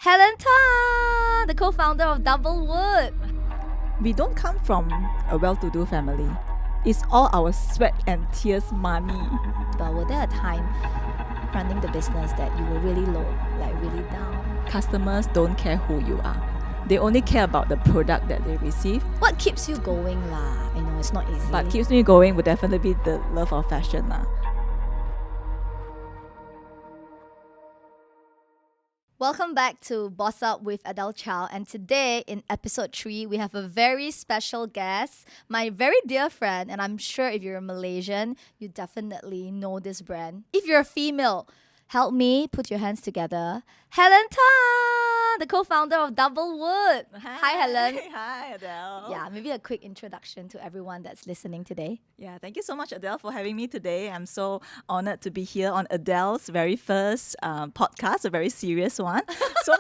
Helen Tan, the co-founder of Double Woot. We don't come from a well-to-do family. It's all our sweat and tears money. But was there a time running the business that you were really low, like really down? Customers don't care who you are. They only care about the product that they receive. What keeps you going lah? You know, it's not easy. But keeps me going would definitely be the love of fashion lah. Welcome back to Boss Up with Adele Chow, and today in episode 3 we have a very special guest, my very dear friend, and I'm sure if you're a Malaysian you definitely know this brand. If you're a female, help me put your hands together. Helen Tan, the co-founder of Double Woot. Hi Helen. Hi Adele. Yeah, maybe a quick introduction to everyone that's listening today. Yeah, thank you so much Adele for having me today. I'm so honored to be here on Adele's very first podcast, a very serious one. So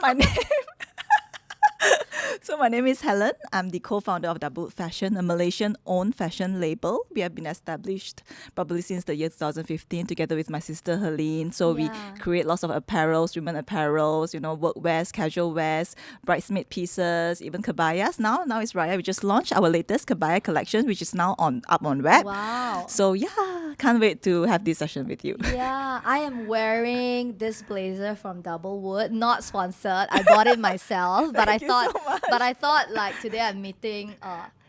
my name is Helen. I'm the co-founder of Double Woot Fashion, a Malaysian-owned fashion label. We have been established probably since the year 2015 together with my sister Helen. So we create lots of apparels, women apparels, workwears, casual wears, bridesmaid pieces, even kabayas. Now it's Raya. We just launched our latest kabaya collection, which is now up on web. Wow. So yeah, can't wait to have this session with you. Yeah, I am wearing this blazer from Double Woot, not sponsored. I bought it myself, but I thought like today I'm meeting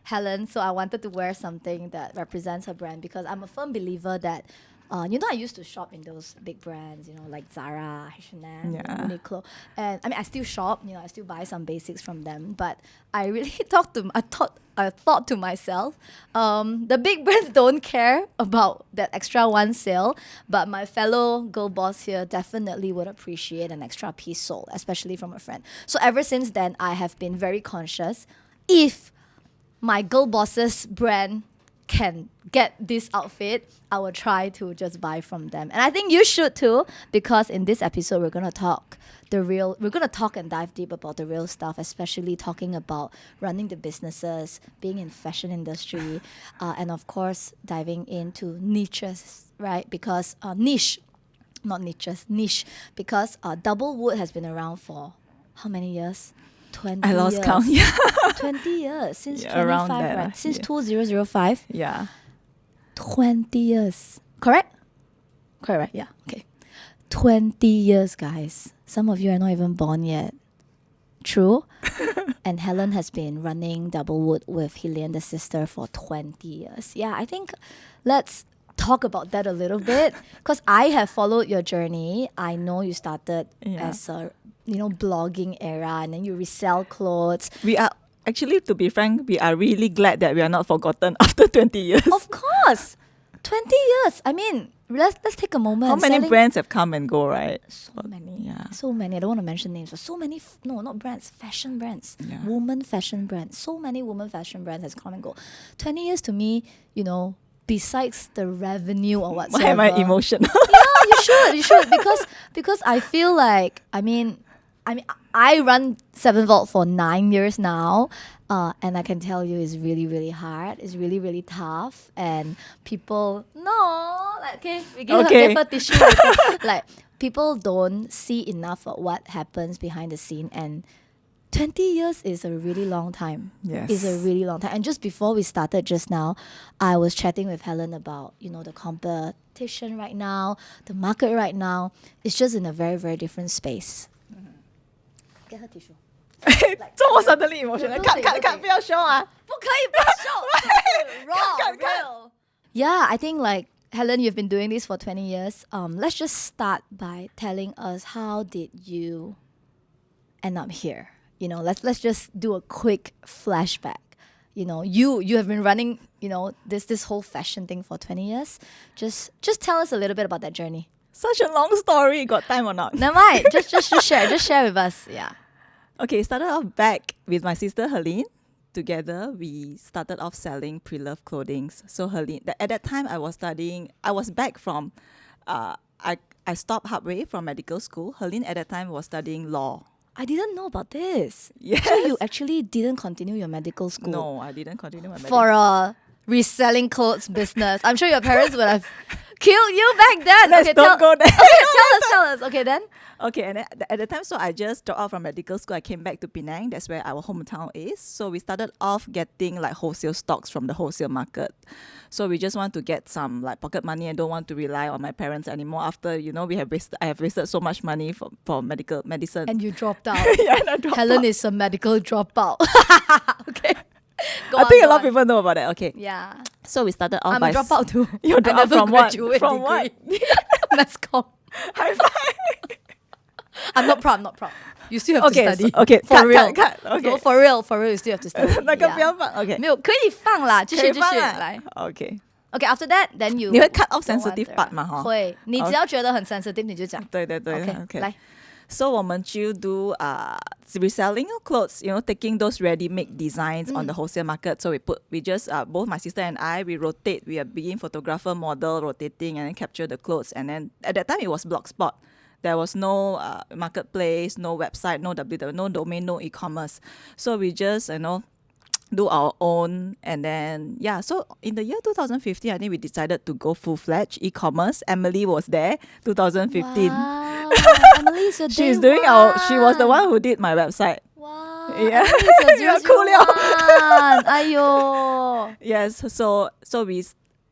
Helen, so I wanted to wear something that represents her brand because I'm a firm believer that I used to shop in those big brands, like Zara, H&M, Uniqlo, and I still shop, I still buy some basics from them, but I really thought to myself, the big brands don't care about that extra one sale, but my fellow girl boss here definitely would appreciate an extra piece sold, especially from a friend. So ever since then, I have been very conscious. If my girl boss's brand can get this outfit, I will try to just buy from them. And I think you should too, because in this episode we're gonna talk and dive deep about the real stuff, especially talking about running the businesses, being in fashion industry, and of course diving into niches, right? Because niche, because Double Woot has been around for how many years? 20 I lost years. count, yeah. 20 years, since 25, around that, right? Since 2005. Yeah. 20 years. Correct, right? Yeah, okay. 20 years, guys. Some of you are not even born yet. True. And Helen has been running Double Woot with Helen, the sister, for 20 years. Yeah, I think let's talk about that a little bit, because I have followed your journey. I know you started as a blogging era, and then you resell clothes. We are actually, to be frank, we are really glad that we are not forgotten after 20 years. Of course, 20 years. I mean, let's take a moment. How many brands have come and go, right? So many. Yeah. So many. I don't want to mention names, but so many. No, not brands. Fashion brands. Yeah. Woman fashion brands. So many woman fashion brands has come and go. 20 years to me, besides the revenue or whatsoever. Why am I emotional? Yeah, you should because I feel like I run 7 Vault for 9 years now, and I can tell you it's really, really hard. It's really, really tough, and people we give her tissue. Like people don't see enough of what happens behind the scene, and 20 years is a really long time. Yes. It's a really long time. And just before we started just now, I was chatting with Helen about, the competition right now, the market right now. It's just in a very, very different space. Get her tissue. So was suddenly emotional. Can't 不要 show 啊。不可以，不要 show. Raw, real. Yeah, I think like Helen, you've been doing this for 20 years. Let's just start by telling us, how did you end up here? Let's just do a quick flashback. You have been running, this whole fashion thing for 20 years. Just tell us a little bit about that journey. Such a long story. Got time or not? Never mind. Just share. Just share with us. Yeah. Okay, started off back with my sister Helen. Together, we started off selling pre-loved clothing. So Helen, at that time, I was studying. I was back from, I stopped halfway from medical school. Helen at that time was studying law. I didn't know about this. Yes. So you actually didn't continue your medical school? No, I didn't continue my medical for a reselling clothes business. I'm sure your parents would have killed you back then. Let's Okay, don't go there. Okay, tell us. Okay, then. Okay, and at the time, so I just dropped out from medical school. I came back to Penang. That's where our hometown is. So we started off getting like wholesale stocks from the wholesale market. So we just want to get some like pocket money and don't want to rely on my parents anymore. After I have wasted so much money for medicine. And you dropped out. Yeah, and I dropped Helen out. is a medical dropout. Okay. Go I on, think go a lot of on. people know about that. Okay, Yeah. so we started off I'm by a dropout too. You're I dropout never from what? graduate From degree. what? Mass comm. High five. I'm not proud. You still have Okay, to study. so- okay, for cut, real. cut, cut. Okay. No, for real, you still have to study. 那个 Yeah. 不要放 OK，没有可以放啦，继续继续可以放啊来。 OK， Okay, after that, then you 你会 cut off go on sensitive there. part 吗？哈，会，你只要觉得很 sensitive 你就讲。对对对 Okay, OK，来。 So 我们就 do reselling of clothes, taking those ready-made designs on the wholesale market. So we just both my sister and I, we rotate. We are being photographer, model, rotating, and then capture the clothes. And then at that time it was Blogspot. There was no marketplace, no website, no www, no domain, no e-commerce. So we just do our own, and then so in the year 2015 I think we decided to go full-fledged e-commerce. Emily was there 2015. Wow, Emily's your She's day doing she was the one who did my website. Wow, Yeah. Emily's your Yeah, cool 001. Aiyo. Yes, so we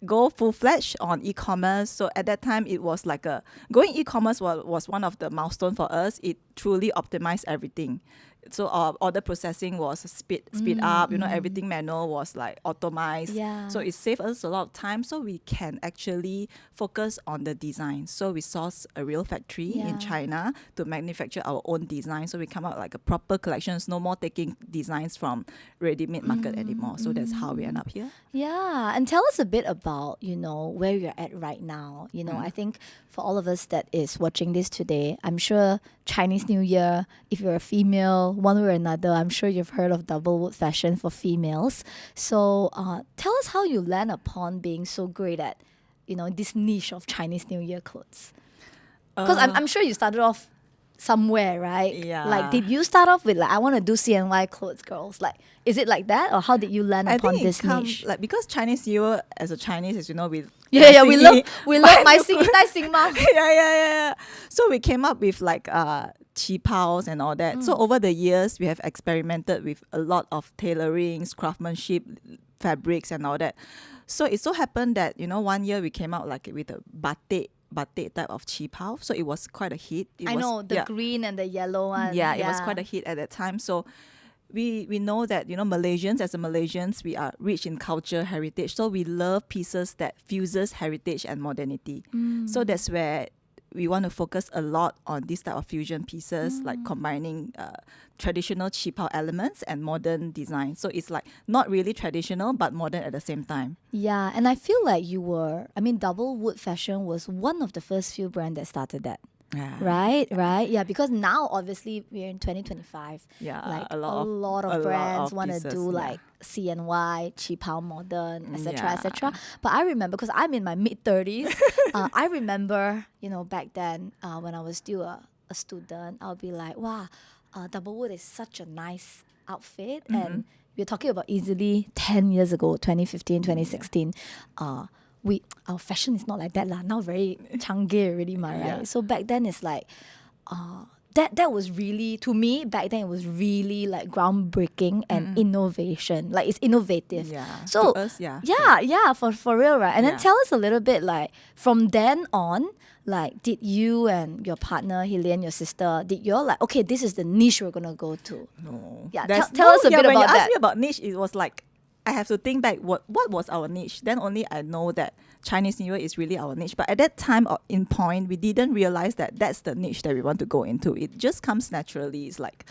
go full-fledged on e-commerce. So at that time it was like going e-commerce was one of the milestone for us. It truly optimized everything. So our order processing was speed up, everything manual was like automized. Yeah. So it saved us a lot of time, so we can actually focus on the design. So we source a real factory Yeah. in China to manufacture our own design. So we come out like a proper collections, no more taking designs from ready-made market anymore. So that's how we end up here. Yeah, and tell us a bit about, where you're at right now. I think for all of us that is watching this today, I'm sure Chinese New Year, if you're a female, one way or another, I'm sure you've heard of Double Woot Fashion for females. So tell us how you land upon being so great at, this niche of Chinese New Year clothes. Because I'm sure you started off somewhere, right? Yeah. Like, did you start off with I want to do CNY clothes, girls? Like, is it like that, or how did you land upon this niche? Like because Chinese New Year as a Chinese, as you know, we We love my sing mouth. yeah. So we came up with like chi paos and all that. So over the years, we have experimented with a lot of tailorings, craftsmanship, fabrics, and all that. So it so happened that 1 year we came out like with a batik type of chi pao. So it was quite a hit. I know the green and the yellow one. Yeah, it was quite a hit at that time. So we know that Malaysians, we are rich in culture, heritage. So we love pieces that fuses heritage and modernity. So that's where we want to focus a lot on this type of fusion pieces, like combining traditional qipao elements and modern design. So it's like not really traditional but modern at the same time. Yeah, and I feel like Double Woot Fashion was one of the first few brands that started that. Yeah. Right. Yeah, because now obviously we're in 2025. Yeah, like a lot of of brands want to pieces, do yeah. like CNY, Qipao Modern, etc., Yeah. etc. But I remember, because I'm in my mid 30s, I remember back then when I was still a student, I'll be like, wow, Double Woot is such a nice outfit, and we're talking about easily 10 years ago, 2015, 2016. Our fashion is not like that lah. Now very changgeh already, right? Yeah. So back then it's like, that was really, to me back then, it was really like groundbreaking and innovation. Like, it's innovative. Yeah. So To us, yeah. for real, right? And then Yeah. tell us a little bit, like, from then on, like, did you and your partner Helen, your sister, did you all like, okay, this is the niche we're gonna go to? No. Yeah, There's tell us a bit when about you that. asked me about niche, it was like I have to think back what was our niche. Then only I know that Chinese New Year is really our niche. But at that time in point, we didn't realize that that's the niche that we want to go into. It just comes naturally. It's like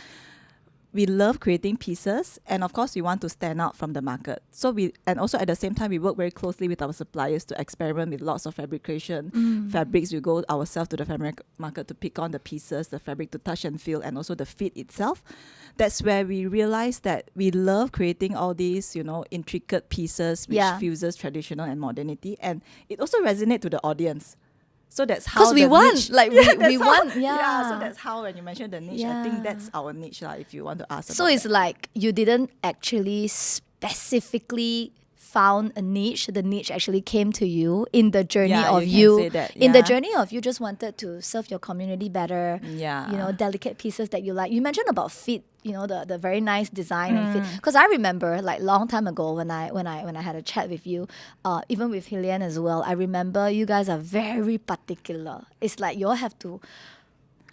we love creating pieces, and of course we want to stand out from the market. So and also at the same time we work very closely with our suppliers to experiment with lots of fabrication fabrics. We go ourselves to the fabric market to pick on the pieces, the fabric to touch and feel, and also the fit itself. That's where we realize that we love creating all these intricate pieces which fuses traditional and modernity, and it also resonates to the audience. So that's how, Because we want, niche, like, we want, So that's how, when you mention the niche, I think Yeah. that's our niche, if you want to ask about So it's that. like you didn't actually specifically found a niche. The niche actually came to you in the journey of you can say that, in the yeah. journey of you just wanted to serve your community better. Yeah. You know, delicate pieces that you like. You mentioned about fit, you know, the very nice design and fit. Because I remember like long time ago when I had a chat with you, even with Helian as well, I remember you guys are very particular. It's like you all have to,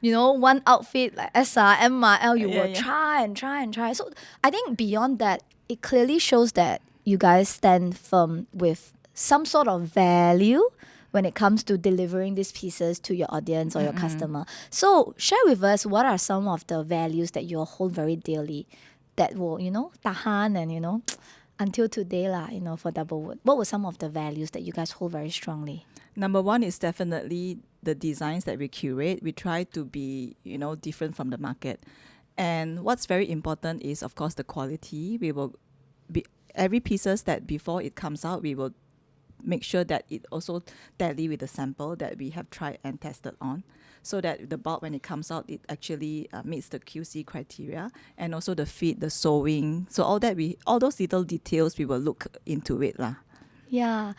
you know, one outfit like S, M, L, you will try and try and try. So I think beyond that, it clearly shows that you guys stand firm with some sort of value when it comes to delivering these pieces to your audience or your customer. So share with us what are some of the values that you hold very dearly that will, you know, tahan and, you know, until today lah, you know, for Double Woot. What were some of the values that you guys hold very strongly? Number one is definitely the designs that we curate. We try to be, you know, different from the market. And what's very important is, of course, the quality. We will be every pieces that before it comes out, we will make sure that it also tally with the sample that we have tried and tested on, so that the bulk when it comes out, it actually meets the QC criteria, and also the fit, the sewing. So all those little details we will look into it lah. Yeah.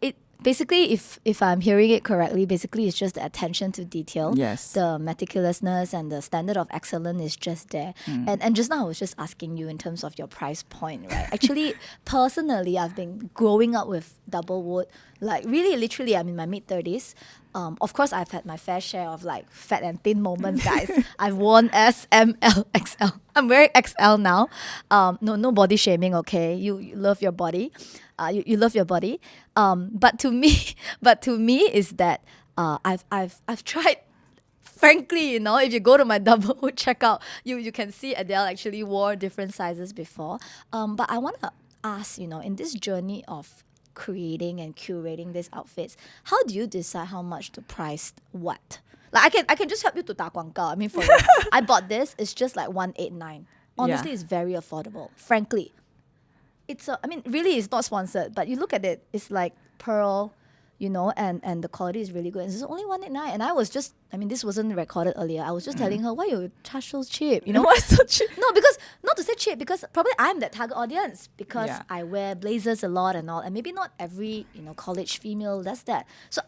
It basically, if I'm hearing it correctly, basically it's just the attention to detail. Yes. The meticulousness and the standard of excellence is just there. And just now I was just asking you in terms of your price point, right? Actually, personally, I've been growing up with Double Woot. Like really, literally, I'm in my mid-30s. Of course, I've had my fair share of like fat and thin moments, guys. I've worn S, M, L, XL. I'm wearing XL now. No body shaming, okay? You love your body. You love your body. But to me is that I've tried. Frankly, you know, if you go to my Double Woot checkout, you can see Adele actually wore different sizes before. But I want to ask, you know, in this journey of creating and curating these outfits, how do you decide how much to price what? Like I can just help you to 打广告. I mean, for I bought this. It's just like 189. Honestly, it's very affordable. Frankly, I mean, really, it's not sponsored, but you look at it, it's like pearl, you know, and the quality is really good. It's only 189, and I was just, I mean, this wasn't recorded earlier. I was just telling her, why you charge so cheap? You know, Why so cheap? No, because not to say cheap, because probably I'm that target audience because Yeah. I wear blazers a lot and all, and maybe not every, you know, college female does that. So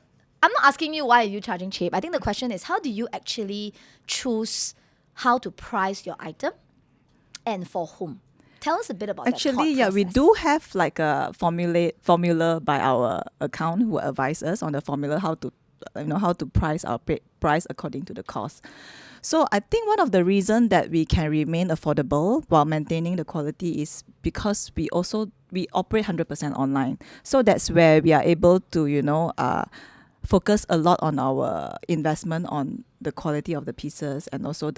I'm not asking you why are you charging cheap. I think the question is, how do you actually choose how to price your item and for whom? Tell us a bit about Actually, that thought we process. do have like a formula by our account who advise us on the formula how to price our price according to the cost. So I think one of the reasons that we can remain affordable while maintaining the quality is because we operate 100% online. So that's where we are able to, you know, focus a lot on our investment on the quality of the pieces, and also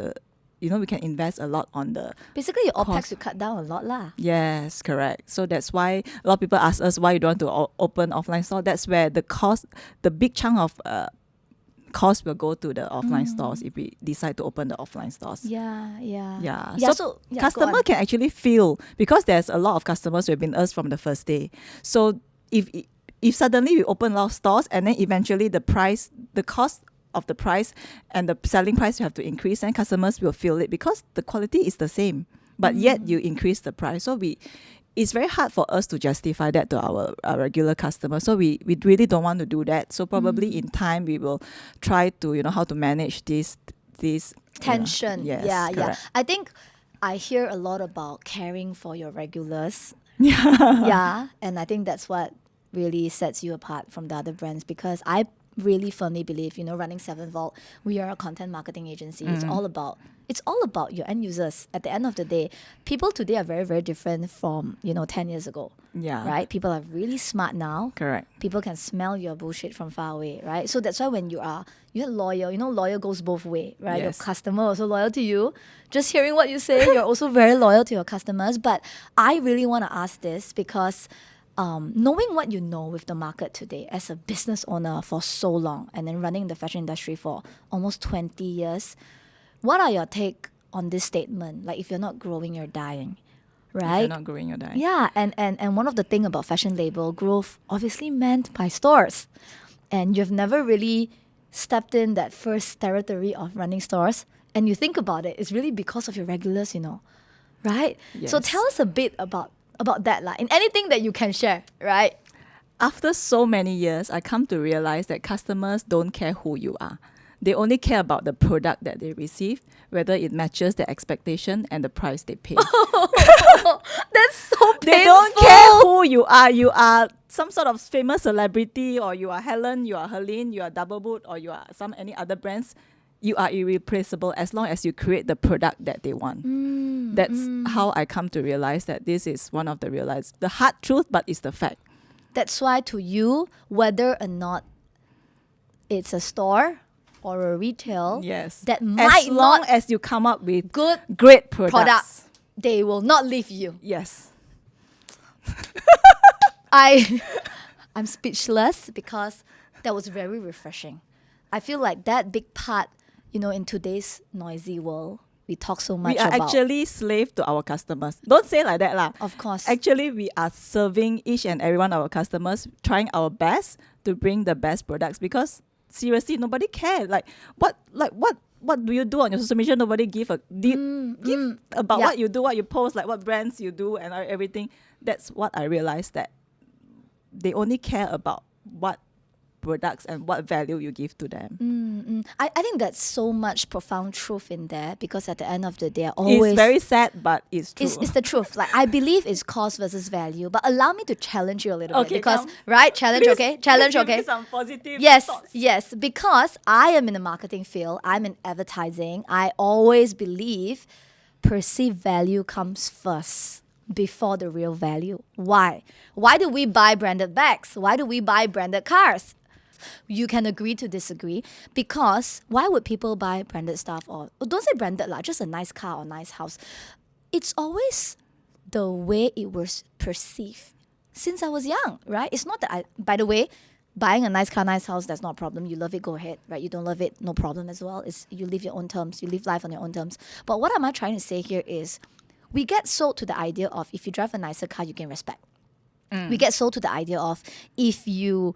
we can invest a lot on the Basically, your OPEX cost. you cut down a lot lah. Yes, correct. So that's why a lot of people ask us why you don't want to open offline store. That's where the big chunk of cost will go to the offline stores if we decide to open the offline stores. Yeah. So customer can actually feel, because there's a lot of customers who have been us from the first day. So if suddenly we open a lot of stores and then eventually the cost of the price and the selling price you have to increase, and customers will feel it because the quality is the same, but yet you increase the price. So it's very hard for us to justify that to our regular customers. So we really don't want to do that. So probably in time we will try to, you know, how to manage this tension. Yes, Yeah. correct. I think I hear a lot about caring for your regulars. Yeah. Yeah, and I think that's what really sets you apart from the other brands, because I really firmly believe, you know, running 7 Vault, we are a content marketing agency. It's all about your end users. At the end of the day, people today are very, very different from, you know, 10 years ago. Yeah. Right? People are really smart now. Correct. People can smell your bullshit from far away, right? So that's why when you're loyal, you know, loyal goes both ways, right? Yes. Your customer also loyal to you. Just hearing what you say, you're also very loyal to your customers. But I really want to ask this because knowing what you know with the market today as a business owner for so long and then running the fashion industry for almost 20 years, what are your take on this statement? Like, if you're not growing, you're dying, right? If you're not growing, you're dying. Yeah, and one of the thing about fashion label growth obviously meant by stores, and you've never really stepped in that first territory of running stores. And you think about it, it's really because of your regulars, you know, right? So Yes. tell us a bit about about that, like in anything that you can share, right? After so many years, I come to realize that customers don't care who you are. They only care about the product that they receive, whether it matches their expectation and the price they pay. That's so painful. They don't care who you are. You are some sort of famous celebrity, or you are Helen, you are Helene, you are Double Woot, or you are any other brands. You are irreplaceable as long as you create the product that they want. That's how I come to realize that this is one of the hard truth, but it's the fact. That's why to you, whether or not it's a store or a retail, Yes, that might as long not as you come up with good great products. products, they will not leave you. Yes. I'm speechless because that was very refreshing. I feel like that big part, in today's noisy world, we talk so much We are about. actually slave to our customers. Don't say like that lah. Of course. Actually, we are serving each and every one of our customers, trying our best to bring the best products, because seriously, nobody cares. What do you do on your social media? Nobody give about Yeah. what you do, what you post, like what brands you do and everything. That's what I realized, that they only care about what products and what value you give to them. I think that's so much profound truth in there, because at the end of the day, I always... It's very sad, but it's true. It's the truth. Like, I believe it's cost versus value. But allow me to challenge you a little bit. Okay, Because, come. right? Challenge, Please- okay? Challenge, please give okay? me some positive Yes, thoughts. yes. Because I am in the marketing field, I'm in advertising. I always believe perceived value comes first before the real value. Why? Why do we buy branded bags? Why do we buy branded cars? You can agree to disagree, because why would people buy branded stuff, or don't say branded lah, just a nice car or nice house? It's always the way it was perceived since I was young, right? It's not that by the way, buying a nice car, nice house, that's not a problem. You love it, go ahead, right? You don't love it, no problem as well. You live your own terms, you live life on your own terms. But what am I trying to say here is, we get sold to the idea of if you drive a nicer car, you gain respect. We get sold to the idea of if you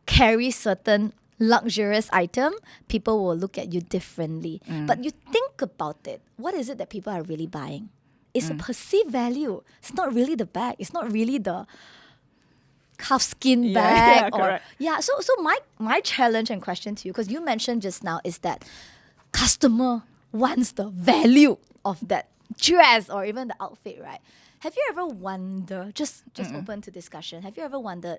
carry certain luxurious item, people will look at you differently. But you think about it, what is it that people are really buying? It's a perceived value. It's not really the bag. It's not really the calfskin bag. Correct. So my challenge and question to you, because you mentioned just now, is that customer wants the value of that dress or even the outfit, right? Have you ever wondered, just open to discussion, have you ever wondered,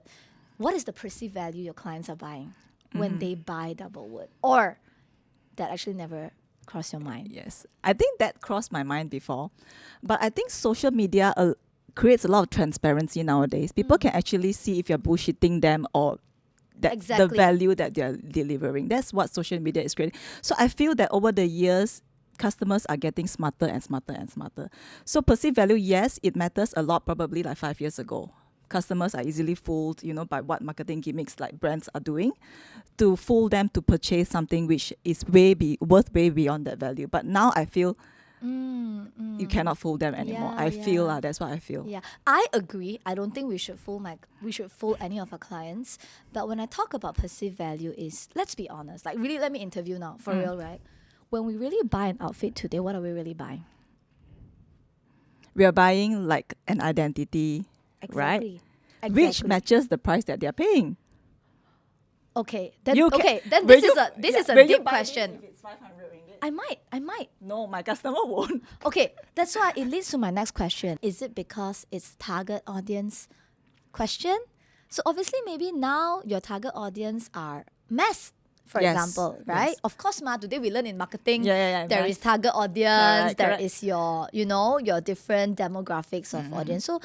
what is the perceived value your clients are buying when they buy Double Woot? Or that actually never crossed your mind? Yes, I think that crossed my mind before. But I think social media creates a lot of transparency nowadays. People can actually see if you're bullshitting them or the Exactly. value that they're delivering. That's what social media is creating. So I feel that over the years, customers are getting smarter and smarter and smarter. So perceived value, yes, it matters a lot, probably like 5 years ago. Customers are easily fooled, by what marketing gimmicks like brands are doing to fool them to purchase something which is worth way beyond that value. But now I feel you cannot fool them anymore. Yeah, I feel yeah. that's what I feel. Yeah, I agree. I don't think we should fool any of our clients. But when I talk about perceived value, is, let's be honest. Like, really, let me interview now for real, right? When we really buy an outfit today, what are we really buying? We are buying like an identity, right? Exactly. Which matches the price that they're paying. Okay, then You then will this is a will you deep buy this question. if it's 500 ringgit? I might. No, my customer won't. Okay, that's why it leads to my next question. Is it because it's target audience question? So obviously maybe now your target audience are mass, for Yes, example, right? yes. Of course, today we learn in marketing, Yeah, there mass. is target audience, Correct, there correct. is your different demographics of audience. So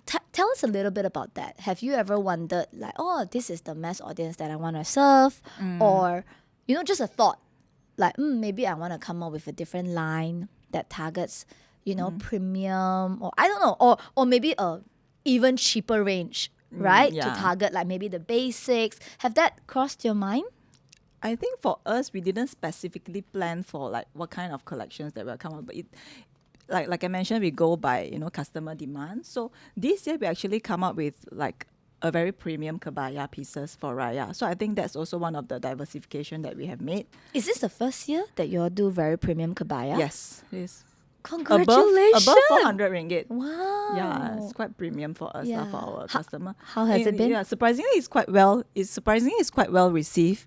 tell us a little bit about that. Have you ever wondered, like, oh, this is the mass audience that I want to serve? Or, just a thought, like, maybe I want to come up with a different line that targets, premium, or I don't know, or maybe a even cheaper range, right? To yeah. target, like, maybe the basics. Have that crossed your mind? I think for us, we didn't specifically plan for like what kind of collections that will come up, but like I mentioned, we go by customer demand. So this year we actually come up with like a very premium kebaya pieces for Raya. So I think that's also one of the diversification that we have made. Is this the first year that you all do very premium kebaya? Yes, it is. Congratulations. Above 400 ringgit. Wow. Yeah, it's quite premium for us, for our customer. How has it been? Yeah, surprisingly, it's quite well received.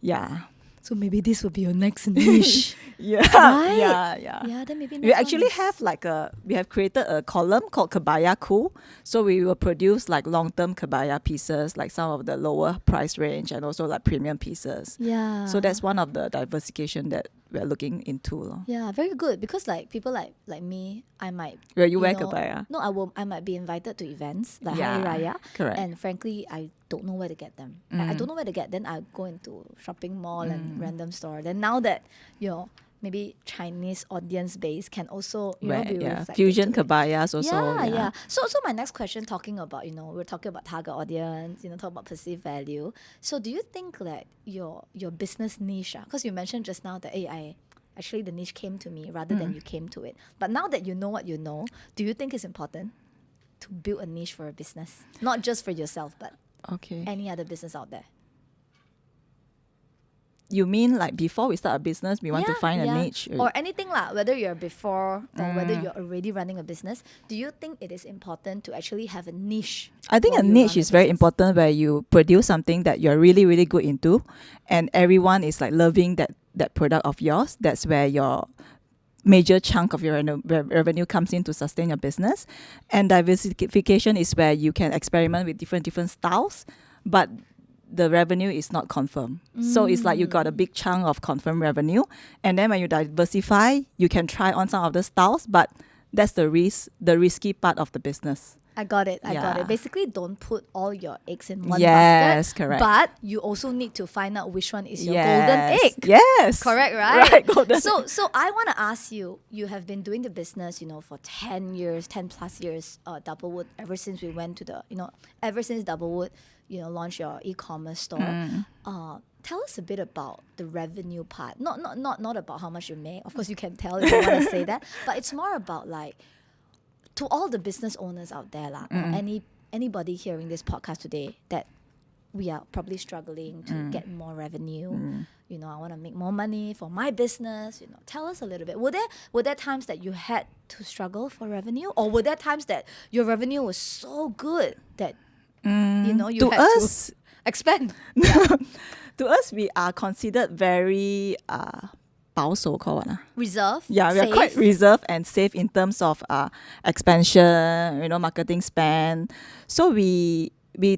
Yeah. So maybe this will be your next niche. Yeah. Right? Yeah. Yeah, then maybe We next actually one is- we have created a column called Kebaya Cool. So we will produce like long-term kebaya pieces, like some of the lower price range and also like premium pieces. Yeah. So that's one of the diversification that we're looking into. Lor. Yeah, very good, because like people like me, I might Where you wear know, kebaya. No, I might be invited to events like Yeah, Hari Raya. correct. And frankly, I don't know where to get them. I don't know where to get. Then I go into shopping mall and random store. Then now that maybe Chinese audience base can also be reflected fusion to it. kebayas also. Yeah. So my next question, talking about we're talking about target audience, talk about perceived value. So do you think that your business niche, because you mentioned just now that actually the niche came to me rather than you came to it. But now that you know what you know, do you think it's important to build a niche for a business, not just for yourself, but any other business out there? You mean like before we start a business, we want to find a niche? Or anything like, whether you're before or whether you're already running a business, do you think it is important to actually have a niche? I think a niche is very important, where you produce something that you're really, really good into and everyone is like loving that product of yours. That's where your major chunk of your revenue comes in to sustain your business. And diversification is where you can experiment with different styles, but the revenue is not confirmed. So it's like you got a big chunk of confirmed revenue, and then when you diversify, you can try on some of the styles, but that's the risky part of the business. I got it. Yeah. Basically, don't put all your eggs in one Yes, basket. correct. But you also need to find out which one is your golden egg. Yes. Correct, right? Right, golden. So I want to ask you, you have been doing the business, for 10 plus years, Double Woot, ever since we went to ever since Double Woot, launched your e-commerce store. Tell us a bit about the revenue part. Not about how much you make. Of course, you can tell if you want to say that. But it's more about like, to all the business owners out there, or anybody hearing this podcast today, that we are probably struggling to get more revenue. I want to make more money for my business. Tell us a little bit. Were there times that you had to struggle for revenue, or were there times that your revenue was so good that you to had us, to expand? To us, we are considered very 保守 call what? Reserve. Yeah, we are quite reserved and safe in terms of expansion, marketing spend. So we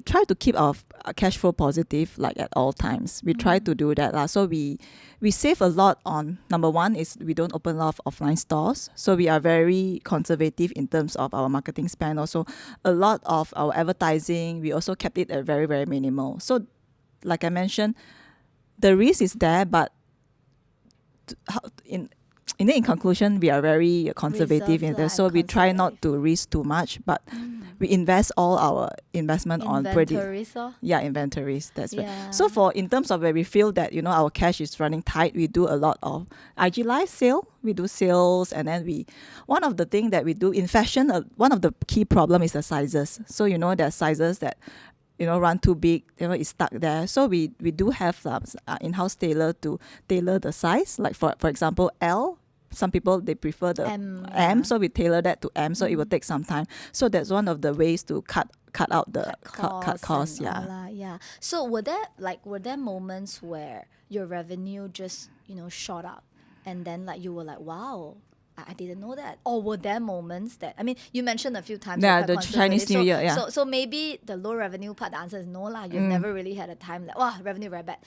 try to keep our cash flow positive, like at all times. We try to do that. So we save a lot on, number one is we don't open a lot of offline stores. So we are very conservative in terms of our marketing spend. Also, a lot of our advertising, we also kept it at very, very minimal. So like I mentioned, the risk is there, but in conclusion, we are very conservative in this. So we try not to risk too much, but we invest all our investment on inventories. Inventories. That's right. So in terms of where we feel that our cash is running tight, we do a lot of IG live sale. We do sales, and then one of the things that we do in fashion, one of the key problem is the sizes. So there are sizes that run too big, it's stuck there. So we do have in-house tailor to tailor the size. Like for example, L. Some people they prefer the M, so we tailor that to M. So it will take some time. So that's one of the ways to cut out the cut costs. Yeah. So were there moments where your revenue just shot up, and then like you were like, wow, I didn't know that? Or were there moments that, you mentioned a few times. Yeah, the Chinese New Year, yeah. So maybe the low revenue part, the answer is no lah. You've never really had a time like, wow, revenue very bad.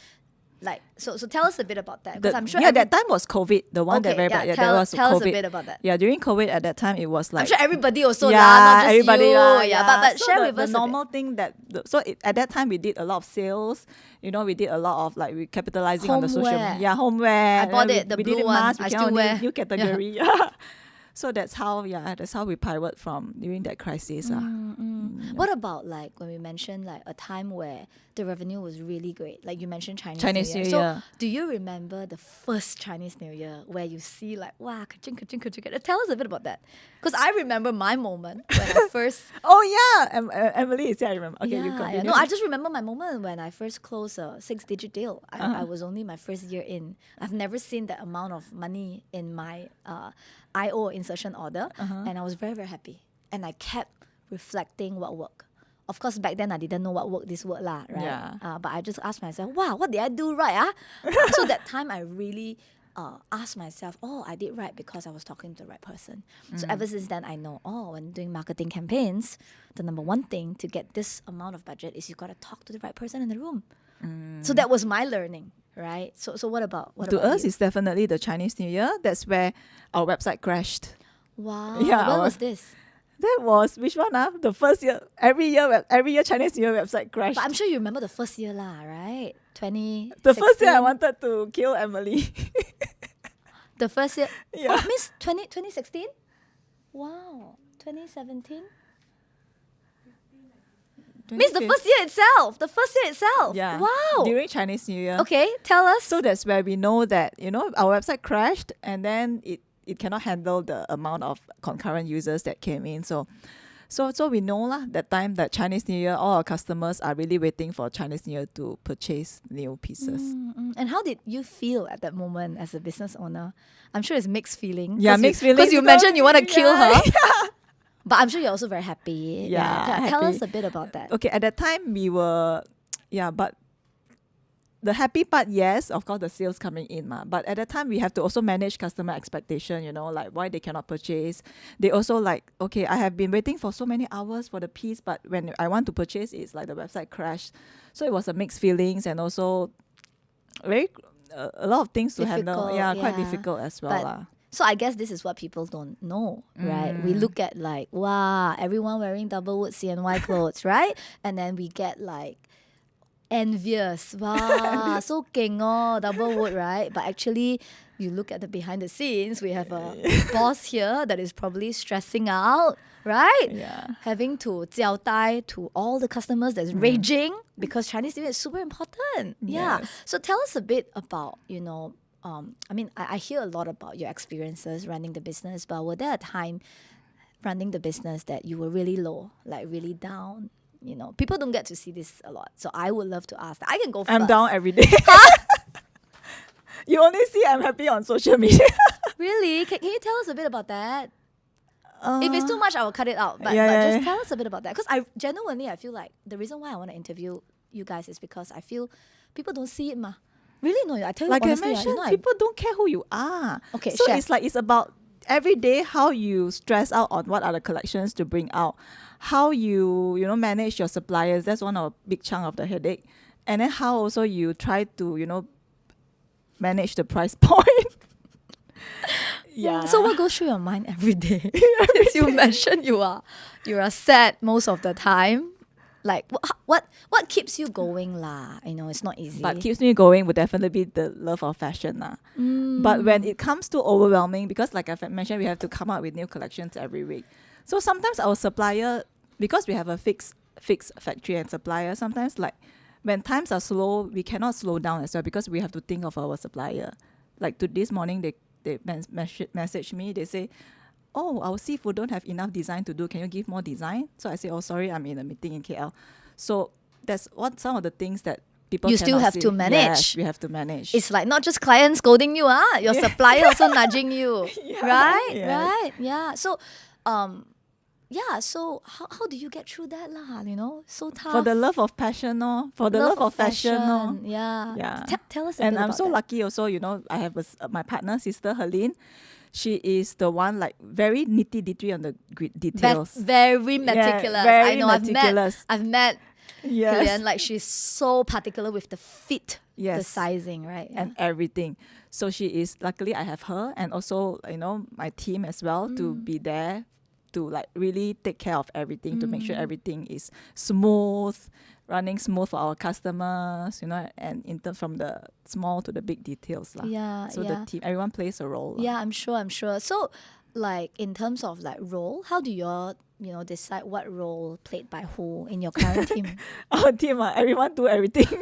Like, so tell us a bit about that. Because I'm sure that time was COVID, the one that very bad. Yeah, tell that was us COVID. a bit about that. Yeah, during COVID at that time, it was like... I'm sure everybody also not just everybody you. But so share with us the normal thing that... at that time, we did a lot of sales. We did a lot of we capitalizing on the social media. Yeah, homeware. I bought it, the blue one. Mask, I still wear. New category. So that's how we pivot from during that crisis. What about like when we mentioned like a time where the revenue was really great? Like you mentioned Chinese New Year. So do you remember the first Chinese New Year where you see like, wow, ka-ching. Tell us a bit about that. Because I remember my moment when I first... Emily, I remember. Okay, you continue. No, I just remember my moment when I first closed a 6-digit deal. I was only my first year in. I've never seen that amount of money in my IO in insertion order, and I was very, very happy. And I kept reflecting what worked. Of course, back then I didn't know what worked, this word lah, right? Yeah. But I just asked myself, wow, what did I do right? So that time I really asked myself, oh, I did right because I was talking to the right person. So ever since then, I know, when doing marketing campaigns, the number one thing to get this amount of budget is you got to talk to the right person in the room. So that was my learning, right? So what about To us, you? it's definitely the Chinese New Year. That's where our website crashed. Wow. Yeah, When was this? That was, which one? The first year. Every year Chinese New Year website crashed. But I'm sure you remember the first year lah, right? 2016. The first year I wanted to kill Emily. The first year? Yeah. Oh, Miss 2016? Wow. 2017? Miss the first year itself. The first year itself. Yeah. Wow. During Chinese New Year. Okay, tell us. So that's where we know that, our website crashed and then it cannot handle the amount of concurrent users that came in. So we know that time that Chinese New Year, all our customers are really waiting for Chinese New Year to purchase new pieces. And how did you feel at that moment as a business owner? I'm sure it's mixed feeling. Yeah, mixed feelings. Because you mentioned you want to kill her. Yeah. But I'm sure you're also very happy. Yeah, Tell happy. us a bit about that. Okay, at that time we were, but the happy part, yes, of course, the sales coming in. But at that time, we have to also manage customer expectation, like why they cannot purchase. They also like, okay, I have been waiting for so many hours for the piece, but when I want to purchase, it's like the website crashed. So it was a mixed feelings and also very a lot of things to handle. Difficult, Yeah, quite yeah. difficult as well. But so I guess this is what people don't know, right? We look at like, wow, everyone wearing Double Woot CNY clothes, right? And then we get like envious. Wow, so keng oh, Double Woot, right? But actually, you look at the behind the scenes, we have a boss here that is probably stressing out, right? Yeah. Having to 交代 to all the customers that's raging because Chinese New Year is super important. Yeah. Yes. So tell us a bit about, I hear a lot about your experiences running the business, but were there a time running the business that you were really low, like really down? People don't get to see this a lot. So I would love to ask that. I can go first. I'm down every day. You only see I'm happy on social media. Really? Can you tell us a bit about that? If it's too much, I will cut it out. But just tell us a bit about that. Because I feel like the reason why I want to interview you guys is because I feel people don't see it, ma. Really? No, I tell you Like honestly. I mentioned, people don't care who you are. Okay, so share. it's about every day how you stress out on what are the collections to bring out, how you manage your suppliers. That's one of a big chunk of the headache, and then how also you try to manage the price point. Yeah. So what goes through your mind every day? Since you mentioned you are sad most of the time. Like what keeps you going lah? It's not easy. But keeps me going would definitely be the love of fashion lah. But when it comes to overwhelming, because like I've mentioned, we have to come up with new collections every week. So sometimes our supplier, because we have a fixed factory and supplier, sometimes like when times are slow, we cannot slow down as well because we have to think of our supplier. Like this morning, they message me. They say, oh, our seafood don't have enough design to do. Can you give more design? So I say, oh, sorry, I'm in a meeting in KL. So that's some of the things that people you still have see. to manage. Yes, we have to manage. It's like not just clients scolding you, your supplier also nudging you, right? Yes. Right? Yeah. So, so how do you get through that lah? So tough. For the love of passion, no? For the love of fashion, no? Yeah. Yeah. Tell us a And bit I'm about so that. lucky also, I have my partner, sister Helen. She is the one like very nitty-gritty on the details. Very meticulous. very I know. meticulous. I've met Yes. Helen. Like she's so particular with the fit, the Yes. sizing, right? And everything. So she is, luckily I have her and also, my team as well to be there to like really take care of everything, to make sure everything is running smooth for our customers, and in terms from the small to the big details. Yeah, So yeah. the team, everyone plays a role. Yeah, I'm sure. So, like in terms of like role, how do you all, decide what role played by who in your current team? Our team, everyone do everything. You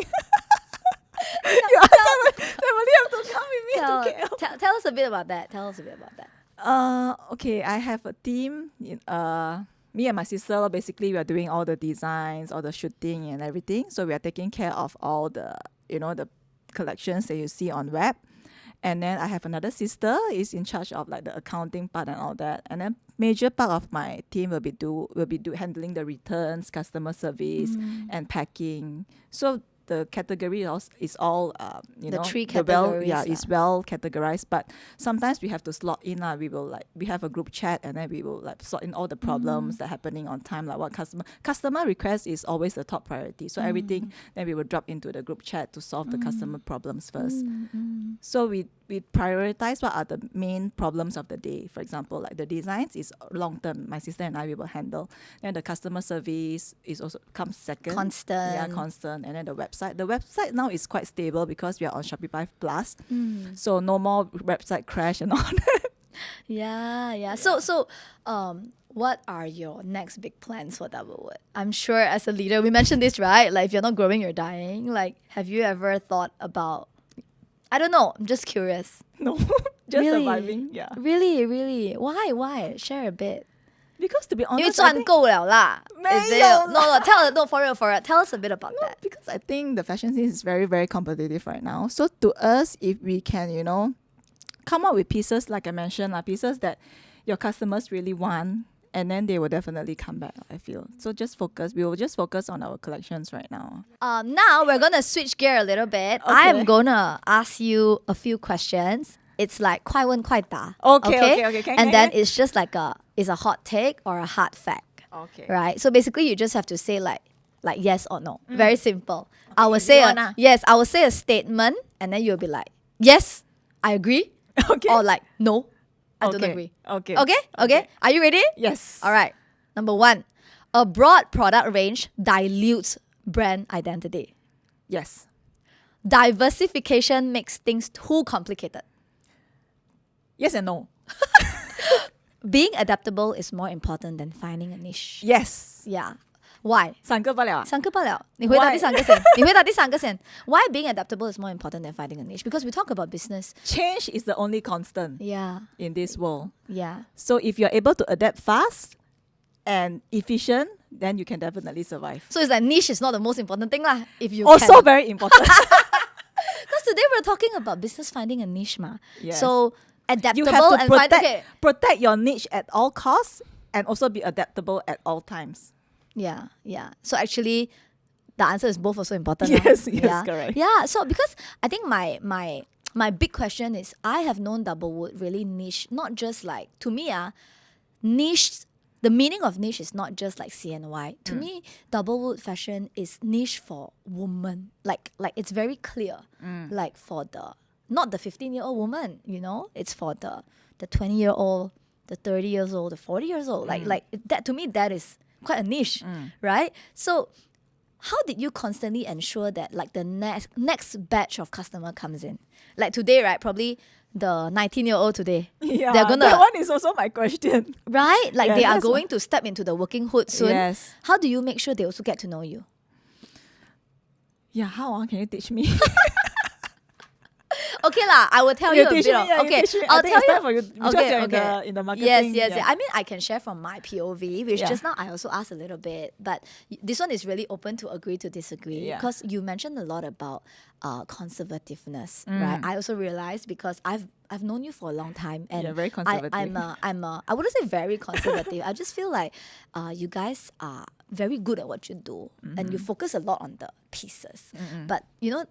ask somebody have to come with me to KL. Tell us a bit about that. Okay, I have a team. Me and my sister, basically, we are doing all the designs, all the shooting and everything. So we are taking care of all the, the collections that you see on web. And then I have another sister is in charge of like the accounting part and all that. And then major part of my team will be handling the returns, customer service, and packing. So the category is all The three categories, is well categorized. But sometimes we have to slot in. We have a group chat, and then we will like slot in all the problems that are happening on time. Like what customer request is always the top priority. So everything then we will drop into the group chat to solve the customer problems first. So we prioritize what are the main problems of the day. For example, like the designs is long term. My sister and I will handle. Then the customer service is also comes second. Constant. Yeah, constant. And then the website. The website now is quite stable because we are on Shopify Plus. So no more website crash and all that. Yeah. So what are your next big plans for Double Woot? I'm sure as a leader, we mentioned this, right? Like if you're not growing, you're dying. Like have you ever thought about, I don't know, I'm just curious. No, just Really? surviving. Yeah. Really? Why? Share a bit. Because to be 因为 honest, I think, 赚够了啦. Is 没有 it? No, for real. Tell us a bit about that. because I think the fashion scene is very, very competitive right now. So to us, if we can, come up with pieces, like I mentioned, pieces that your customers really want, and then they will definitely come back, I feel. So we will just focus on our collections right now. Now we're gonna switch gear a little bit. Okay. I'm gonna ask you a few questions. It's like 快问快答. Okay. And then it's just like it's a hot take or a hard fact. Okay. Right? So basically you just have to say like yes or no. Very simple. I will easy say one ah. I will say a statement and then you'll be like, yes, I agree. Okay. Or like, no, I don't Okay. agree. Okay. Are you ready? Yes. All right. Number 1, a broad product range dilutes brand identity. Yes. Diversification makes things too complicated. Yes and no. Being adaptable is more important than finding a niche. Yes. Yeah. Why? 三个罢了。三个罢了。你回答第三个先。Why being adaptable is more important than finding a niche? Because we talk about business. Change is the only constant Yeah. in this world. Yeah. So if you're able to adapt fast and efficient, then you can definitely survive. So it's like niche is not the most important thing lah. If you Also can. very important. Because today we're talking about business finding a niche ma. Yes. So You adaptable have to and find okay. protect your niche at all costs and also be adaptable at all times. Yeah. So actually, the answer is both also important. lah. Yes, yeah. correct. Yeah. So because I think my big question is I have known Double Woot really niche, not just like to me niche. The meaning of niche is not just like CNY. To me, Double Woot Fashion is niche for women. Like it's very clear. Like for not the 15-year-old woman, it's for the 20-year-old, the 30 years old, the 40 years old. Like that to me that is quite a niche, right? So how did you constantly ensure that like the next batch of customer comes in? Like today, right? Probably the 19-year-old today. Yeah, they're gonna, that one is also my question. right? Like Yeah, they are that's going to step into the working hood soon. Yes. How do you make sure they also get to know you? Yeah, how can you teach me? Okay lah, I will tell you a teach bit me, of. yeah, you Okay, teach me. I'll I think tell it's you. time for you because you're in the marketing. Yes. Yeah. I mean, I can share from my POV, which Yeah. just now I also asked a little bit, but this one is really open to agree to disagree Yeah. because you mentioned a lot about conservativeness, right? I also realized because I've known you for a long time, and Yeah, very conservative. I wouldn't say very conservative. I just feel like you guys are very good at what you do, and you focus a lot on the pieces. But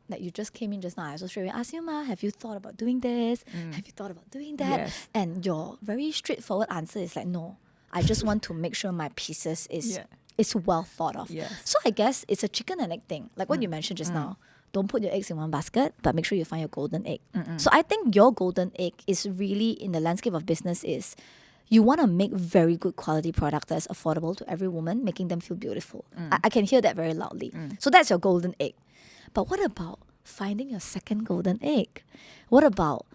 like you just came in just now, I also straight away asked you, Ma, have you thought about doing this? Have you thought about doing that? Yes. And your very straightforward answer is like, no, I just want to make sure my pieces is well thought of. Yes. So I guess it's a chicken and egg thing, like what you mentioned just now. Don't put your eggs in one basket, but make sure you find your golden egg. So I think your golden egg is really in the landscape of business is you want to make very good quality products that's affordable to every woman, making them feel beautiful. I can hear that very loudly. So that's your golden egg. But what about finding your second golden egg? What about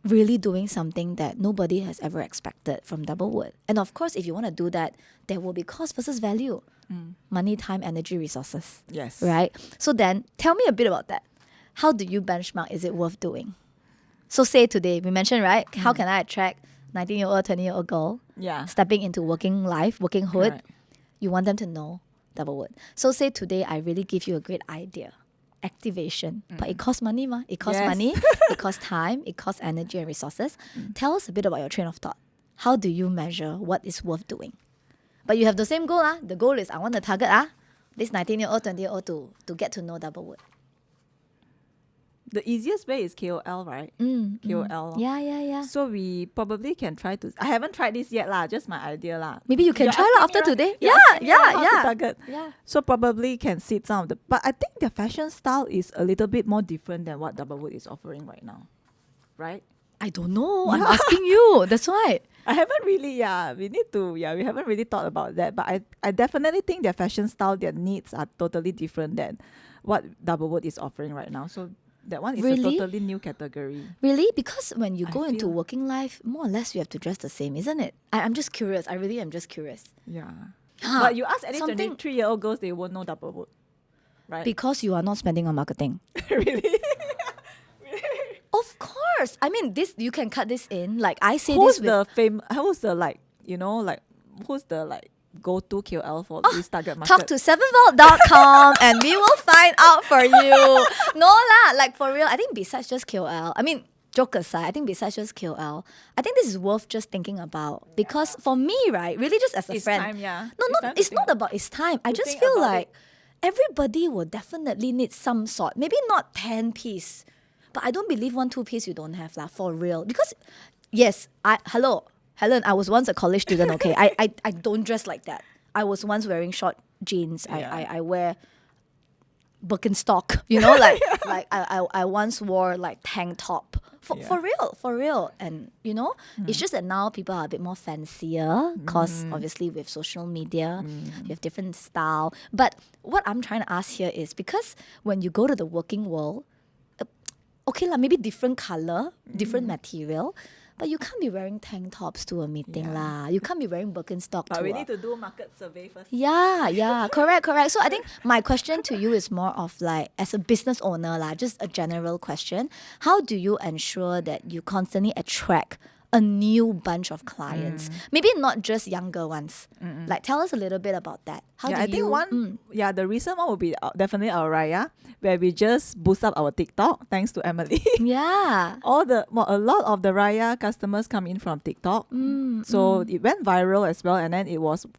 really doing something that nobody has ever expected from Double Woot? And of course, if you want to do that, there will be cost versus value. Money, time, energy, resources. Yes. Right? So then, tell me a bit about that. How do you benchmark? Is it worth doing? So say today, we mentioned, right? How can I attract 19-year-old, 20-year-old girl Yeah. stepping into working life, working hood? Correct. You want them to know Double Woot. So say today, I really give you a great idea. activation, but it costs money, ma. It costs Yes. money, it costs time, it costs energy and resources. Tell us a bit about your train of thought. How do you measure what is worth doing? But you have the same goal, ah. The goal is I want to target this 19-year-old, 20-year-old to get to know Double Woot. The easiest way is KOL, right? KOL. Yeah. So we probably can try to. I haven't tried this yet, lah. Just my idea, lah. Maybe you can You're try lah asking after me, right? today. You're asking me, right, how to Yeah. target. Yeah. So probably can see some of the. But I think their fashion style is a little bit more different than what Double Woot is offering right now, right? I don't know. I'm asking you. That's why. I haven't really, we haven't really thought about that. But I definitely think their fashion style, their needs are totally different than what Double Woot is offering right now. So that one is Really? a totally new category. Really? Because when you I go into feel- working life, more or less you have to dress the same, isn't it? I'm just curious. I really am just curious. Yeah. Huh, But you ask any something- 23-year-old girls, they won't know Double Woot. Right? Because you are not spending on marketing. Really? Of course. I mean, this you can cut this in. Like I say Who's this with who's the who's the go-to KOL for this target market? talk to sevenvolt.com and we will find out for you. No lah, like for real. I think besides just KOL, I mean, joke aside, I think besides just KOL, I think this is worth just thinking about because for me, right, really just as a It's friend. time, yeah. No, It's time to it's think not about it's time. I to just think feel about like everybody will definitely need some sort. Maybe not 10 piece, but I don't believe 1-2 piece you don't have lah for real. Because yes, hello, Helen, I was once a college student, okay? I don't dress like that. I was once wearing short jeans. Yeah. I wear Birkenstock, you know, like I once wore like tank top. For real. And you know, it's just that now people are a bit more fancier because obviously with social media, you have different style. But what I'm trying to ask here is because when you go to the working world, okay lah, maybe different color, different material, but you can't be wearing tank tops to a meeting lah. You can't be wearing Birkenstock But to we a... need to do a market survey first. Yeah, correct. So I think my question to you is more of like, as a business owner lah, just a general question. How do you ensure that you constantly attract a new bunch of clients? Maybe not just younger ones. Like, tell us a little bit about that. How do I you... think the recent one will be definitely our Raya, where we just boost up our TikTok thanks to Emily. Yeah. A lot of the Raya customers come in from TikTok. So it went viral as well, and then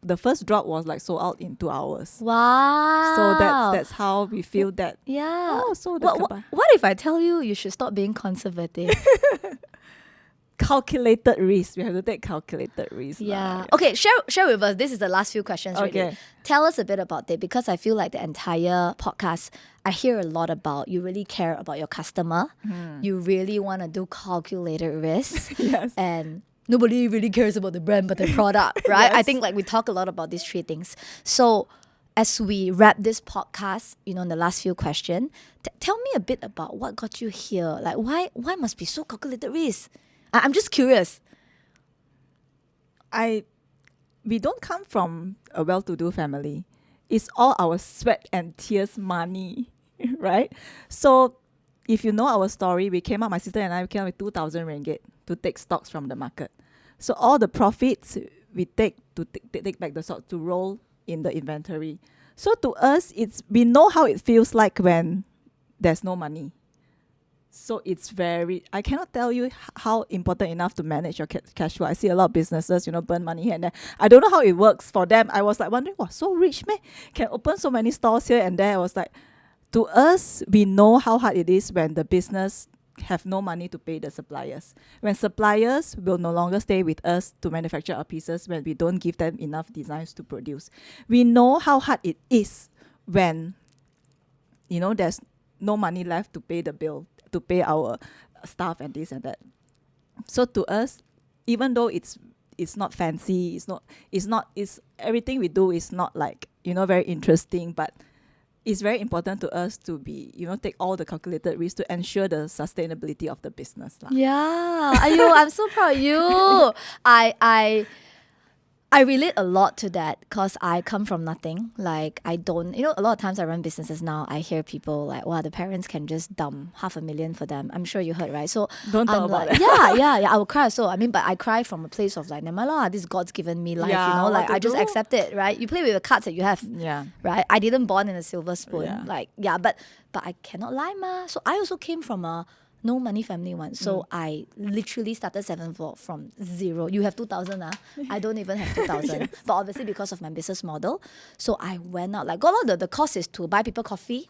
the first drop was like sold out in 2 hours. Wow. So that's how we feel that. Yeah. Oh, so What if I tell you you should stop being conservative? calculated risk. We have to take calculated risk. Yeah. Okay, share with us. This is the last few questions really. Okay. Tell us a bit about it because I feel like the entire podcast, I hear a lot about you really care about your customer. You really want to do calculated risk. Yes. And nobody really cares about the brand but the product, right? I Yes. think like we talk a lot about these three things. So as we wrap this podcast, you know, in the last few questions, tell me a bit about what got you here. Like why must be so calculated risk? I'm just curious. We don't come from a well-to-do family. It's all our sweat and tears money, right? So if you know our story, my sister and I came up with 2,000 ringgit to take stocks from the market. So all the profits we take to take back the stock to roll in the inventory. So to us, we know how it feels like when there's no money. So I cannot tell you how important enough to manage your cash flow. I see a lot of businesses, burn money here and there. I don't know how it works for them. I was like wondering, wow, so rich, man, can open so many stores here and there. I was like, to us, we know how hard it is when the business have no money to pay the suppliers. When suppliers will no longer stay with us to manufacture our pieces when we don't give them enough designs to produce. We know how hard it is when, there's no money left to pay the bill, to pay our staff and this and that. So to us, even though it's not fancy, it's everything we do is not like, very interesting, but it's very important to us to be, take all the calculated risks to ensure the sustainability of the business. Yeah. Ayo, I'm so proud of you. I relate a lot to that because I come from nothing. Like, I don't, a lot of times I run businesses now, I hear people like, wow, the parents can just dump $500,000 for them. I'm sure you heard, right? So Don't talk I'm about like, that. yeah, I will cry. So, but I cry from a place of like, never mind, this God's given me life, Yeah, what like to I just do? accept it, right? You play with the cards that you have, Yeah. right? I didn't born in a silver spoon. Yeah. But I cannot lie, ma. So I also came from a no money family once. So I literally started 7th floor from zero. You have 2,000, I don't even have 2,000. Yes. But obviously because of my business model, so I went out, like, got all the cost is to buy people coffee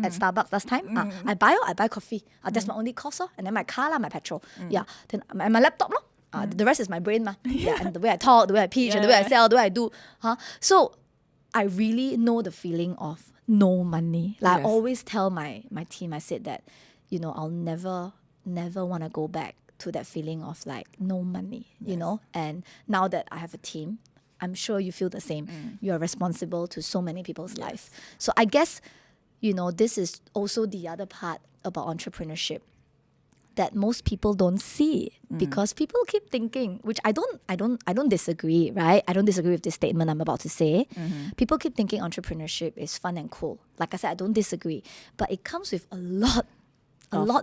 at Starbucks last time. I buy coffee. That's my only cost. And then my car, my petrol. Yeah. Then my laptop. The rest is my brain. Yeah. And the way I talk, the way I pitch, and the way I sell, the way I do. So I really know the feeling of no money. Like, I always tell my team, I said that, I'll never want to go back to that feeling of like no money, And now that I have a team, I'm sure you feel the same. You are responsible to so many people's life. So I guess, this is also the other part about entrepreneurship that most people don't see because people keep thinking, which I don't disagree, right? I don't disagree with this statement I'm about to say. People keep thinking entrepreneurship is fun and cool. Like I said, I don't disagree, but it comes with a lot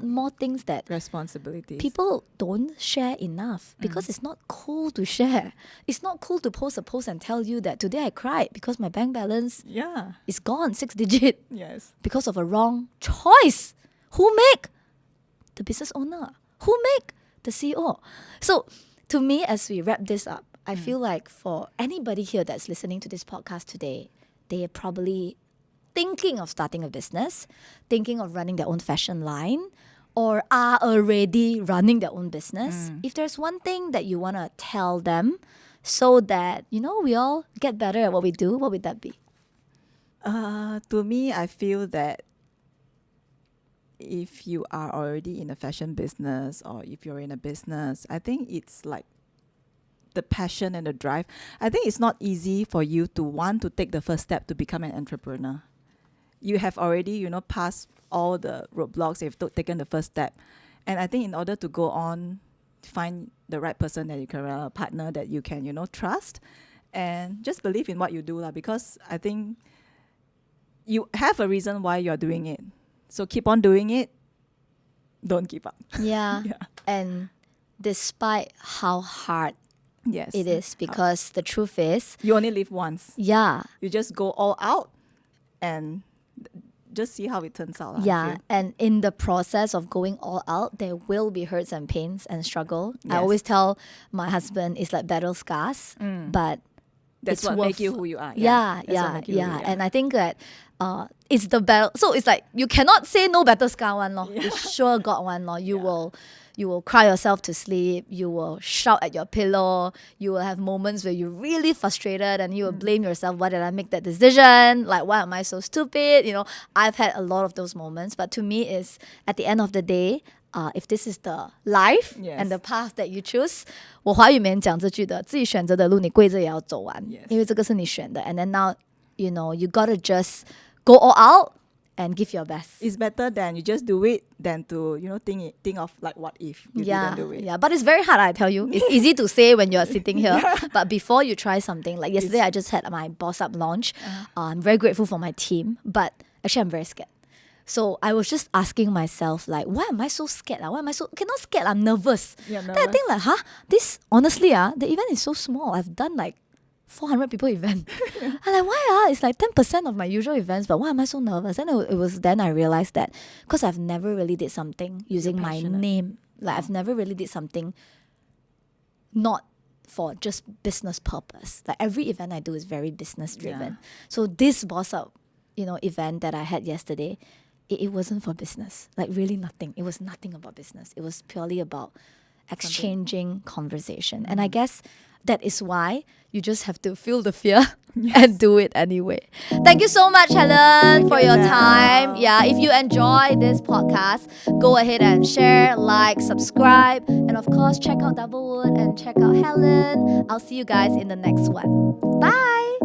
more things that Responsibilities. people don't share enough because it's not cool to share. It's not cool to post a post and tell you that today I cried because my bank balance is gone, 6 digit, Yes. because of a wrong choice. Who make? The business owner. Who make? The CEO. So to me, as we wrap this up, I feel like for anybody here that's listening to this podcast today, they are probably thinking of starting a business, thinking of running their own fashion line, or are already running their own business. If there's one thing that you want to tell them so that, we all get better at what we do, what would that be? To me, I feel that if you are already in a fashion business or if you're in a business, I think it's like the passion and the drive. I think it's not easy for you to want to take the first step to become an entrepreneur. You have already, passed all the roadblocks. You've taken the first step. And I think in order to go on, find the right person that you can, a partner that you can, trust and just believe in what you do. Because I think you have a reason why you're doing it. So keep on doing it. Don't give up. Yeah. And despite how hard it is, because the truth is, you only live once. Yeah. You just go all out and just see how it turns out. Yeah. And in the process of going all out, there will be hurts and pains and struggle. I always tell my husband it's like battle scars, but that's what make you who you are. Yeah. And I think that it's the battle. So it's like you cannot say no battle scar one lor. You sure got one lor. You will cry yourself to sleep. You will shout at your pillow. You will have moments where you're really frustrated and you will blame yourself. Why did I make that decision? Like, why am I so stupid? I've had a lot of those moments. But to me, is at the end of the day, if this is the life and the path that you choose, 我华语里面讲这句的，自己选择的路你跪着也要走完，因为这个是你选的。And then now, you gotta just go all out and give your best. It's better than you just do it than to think of like what if you didn't do it. Yeah, but it's very hard, I tell you. It's easy to say when you're sitting here, but before you try something, like yesterday I just had my Boss Up launch. I'm very grateful for my team, but actually I'm very scared. So I was just asking myself, like, why am I so scared? Why am I so... Okay, not scared, I'm nervous. Then I think like, this, honestly, the event is so small. I've done like 400 people event. I'm like, why? It's like 10% of my usual events, but why am I so nervous? And it was then I realized that because I've never really did something using my name. Like, I've never really did something not for just business purpose. Like, every event I do is very business driven. So this Boss Up, event that I had yesterday, it wasn't for business. Like, really nothing. It was nothing about business. It was purely about exchanging conversation. And I guess that is why you just have to feel the fear and do it anyway. Thank you so much, Helen, for your time. Yeah, if you enjoy this podcast, go ahead and share, like, subscribe, and of course, check out Double Woot and check out Helen. I'll see you guys in the next one. Bye!